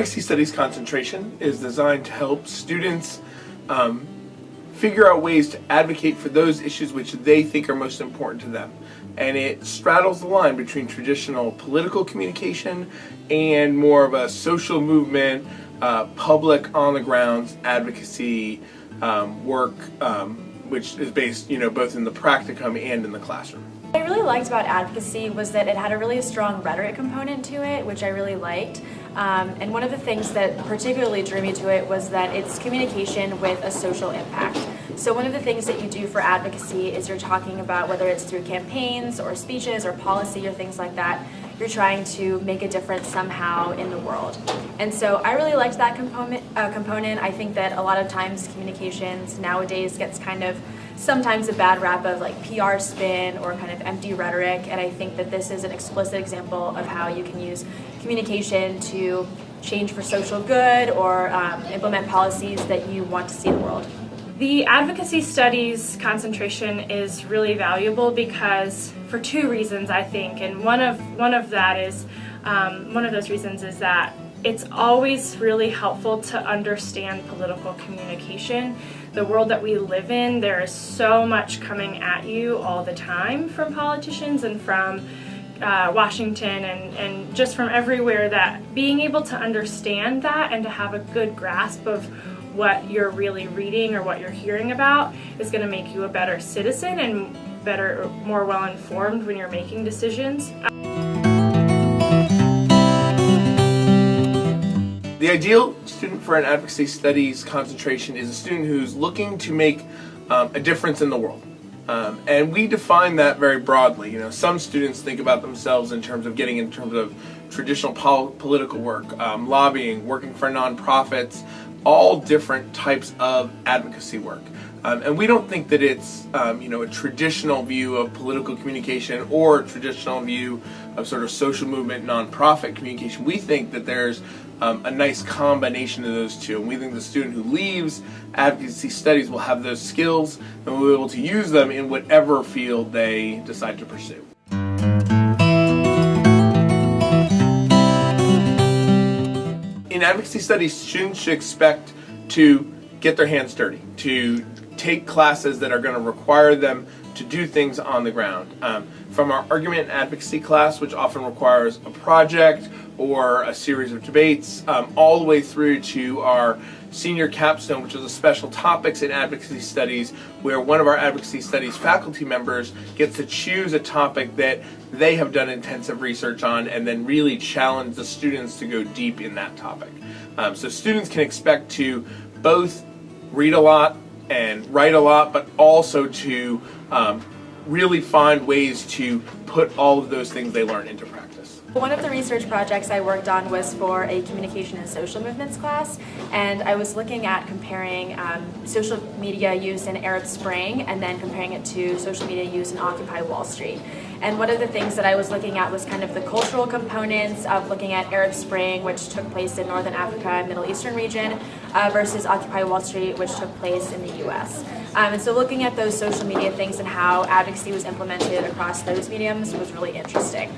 Advocacy Studies concentration is designed to help students figure out ways to advocate for those issues which they think are most important to them. And it straddles the line between traditional political communication and more of a social movement, public on-the-ground advocacy work, which is based, both in the practicum and in the classroom. What I really liked about advocacy was that it had a really strong rhetoric component to it, which I really liked. And one of the things that particularly drew me to it was that it's communication with a social impact. So one of the things that you do for advocacy is you're talking about, whether it's through campaigns or speeches or policy or things like that, you're trying to make a difference somehow in the world. And so I really liked that component. I think that a lot of times communications nowadays gets kind of sometimes a bad rap of like PR spin or kind of empty rhetoric, and I think that this is an explicit example of how you can use communication to change for social good or implement policies that you want to see in the world. The advocacy studies concentration is really valuable because for two reasons, I think, and one of those reasons is that it's always really helpful to understand political communication. The world that we live in, there is so much coming at you all the time from politicians and from Washington and just from everywhere, that being able to understand that and to have a good grasp of what you're really reading or what you're hearing about is going to make you a better citizen and better, more well-informed when you're making decisions. The ideal student for an advocacy studies concentration is a student who's looking to make a difference in the world. And we define that very broadly. Some students think about themselves in terms of traditional political work, lobbying, working for nonprofits, all different types of advocacy work. And we don't think that it's a traditional view of political communication or a traditional view of sort of social movement, nonprofit communication. We think that there's a nice combination of those two. And we think the student who leaves advocacy studies will have those skills and will be able to use them in whatever field they decide to pursue. In advocacy studies, students should expect to get their hands dirty, to take classes that are going to require them to do things on the ground. From our argument and advocacy class, which often requires a project or a series of debates, all the way through to our senior capstone, which is a special topics in advocacy studies, where one of our advocacy studies faculty members gets to choose a topic that they have done intensive research on and then really challenge the students to go deep in that topic. So students can expect to both read a lot and write a lot, but also to really find ways to put all of those things they learn into practice. One of the research projects I worked on was for a communication and social movements class, and I was looking at comparing social media use in Arab Spring and then comparing it to social media use in Occupy Wall Street. And one of the things that I was looking at was kind of the cultural components of looking at Arab Spring, which took place in Northern Africa and Middle Eastern region, versus Occupy Wall Street, which took place in the US. And so looking at those social media things and how advocacy was implemented across those mediums was really interesting.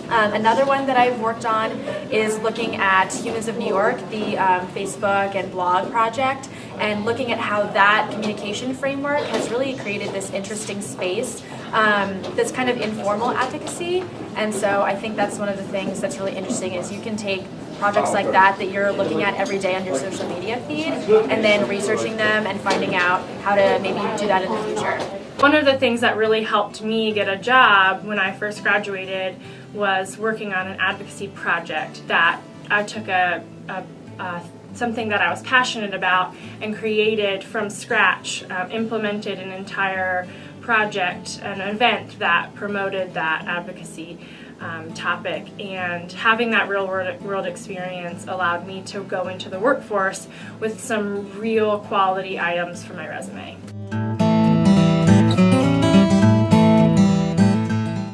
Another one that I've worked on is looking at Humans of New York, the Facebook and blog project, and looking at how that communication framework has really created this interesting space that's kind of informal advocacy. And so I think that's one of the things that's really interesting is you can take projects like that you're looking at every day on your social media feed and then researching them and finding out how to maybe do that in the future. One of the things that really helped me get a job when I first graduated was working on an advocacy project that I took something that I was passionate about and created from scratch, implemented an entire project, an event that promoted that advocacy topic, and having that real world experience allowed me to go into the workforce with some real quality items for my resume.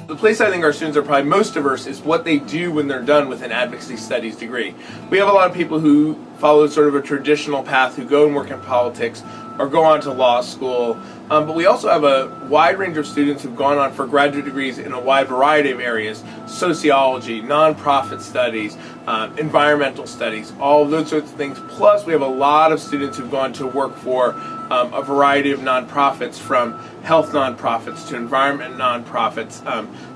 The place I think our students are probably most diverse is what they do when they're done with an advocacy studies degree. We have a lot of people who follow sort of a traditional path, who go and work in politics, or go on to law school. But we also have a wide range of students who've gone on for graduate degrees in a wide variety of areas: sociology, nonprofit studies, environmental studies, all of those sorts of things. Plus, we have a lot of students who've gone to work for a variety of nonprofits, from health nonprofits to environment nonprofits,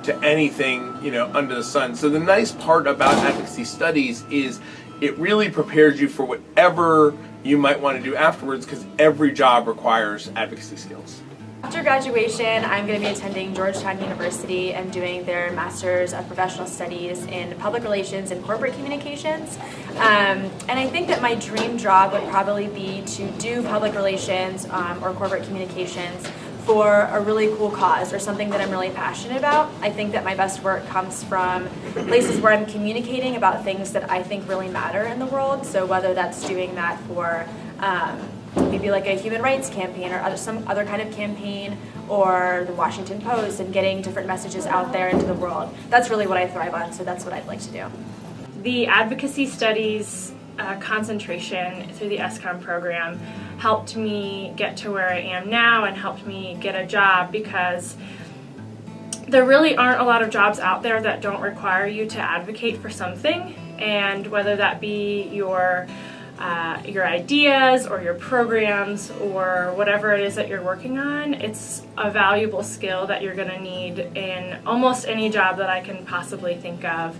to anything, under the sun. So the nice part about advocacy studies is it really prepares you for whatever you might want to do afterwards, because every job requires advocacy skills. After graduation, I'm going to be attending Georgetown University and doing their Master's of Professional Studies in Public Relations and Corporate Communications. And I think that my dream job would probably be to do public relations or corporate communications for a really cool cause or something that I'm really passionate about. I think that my best work comes from places where I'm communicating about things that I think really matter in the world. So whether that's doing that for maybe like a human rights campaign or some other kind of campaign, or the Washington Post, and getting different messages out there into the world. That's really what I thrive on, so that's what I'd like to do. The advocacy studies concentration through the Scom program helped me get to where I am now and helped me get a job, because there really aren't a lot of jobs out there that don't require you to advocate for something, and whether that be your ideas or your programs or whatever it is that you're working on, it's a valuable skill that you're going to need in almost any job that I can possibly think of.